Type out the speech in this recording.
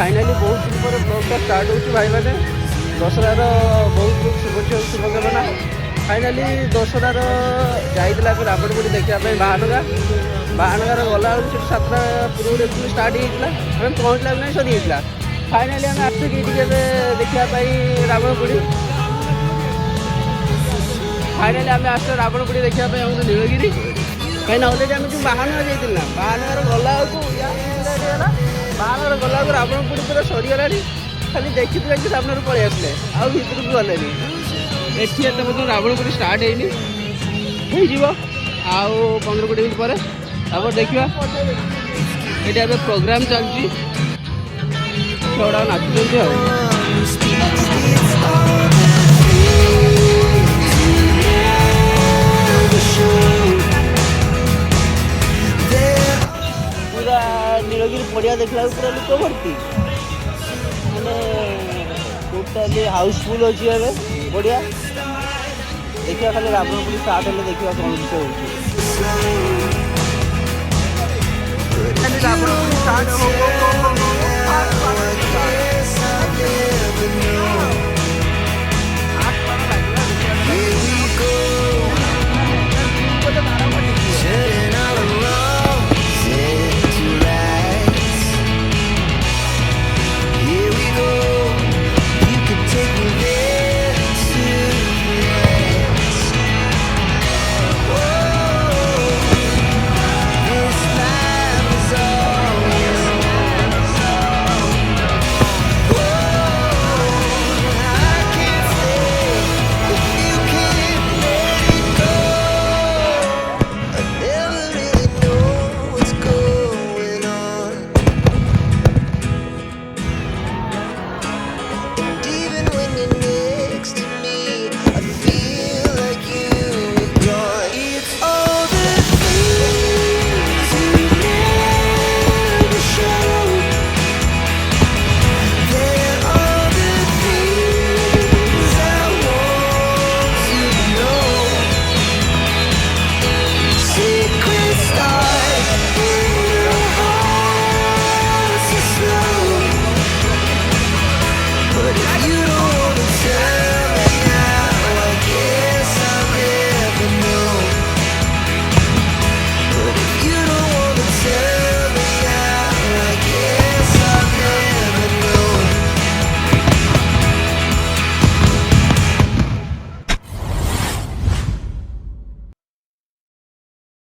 Finally बहुत दिन पर ब्लॉगटा स्टार्ट हो भाई मैंने दशहरार बहुत बहुत शुभेच्छा शुभकामना। फाइनाली दशहरार जाइला रावणपुरी देखा बाहानगार गला सातटा पूर्व स्टार्ट होता आम पहुँचला ना सरी होता। फाइनाली आम आसिक देखा रावणपुरी फाइनाली आम आस रावणपुरी देखा नीलगिरी कहीं अलरेडी आम जो बाहानगार जाइना बाहानगार गला बाहानगार गला रावणपुरी पूरा सरीगला खाली देखी देखी सामने पलि आसले आउ भर को गले एटी एत रावणपुरी स्टार्ट हो 15-20 मिनट पर देखा ये प्रोग्राम चलती छुआ नाचुंट पूरा नीलगिरी पड़िया देखला पूरा लोक भर्ती मैंने टोटाली हाउसफुल अच्छी ए बढ़िया देखिए खाली रावणपुरी स्टार्ट हेल्ले देखा कौन किस हो रावणपुरी स्टार्ट हो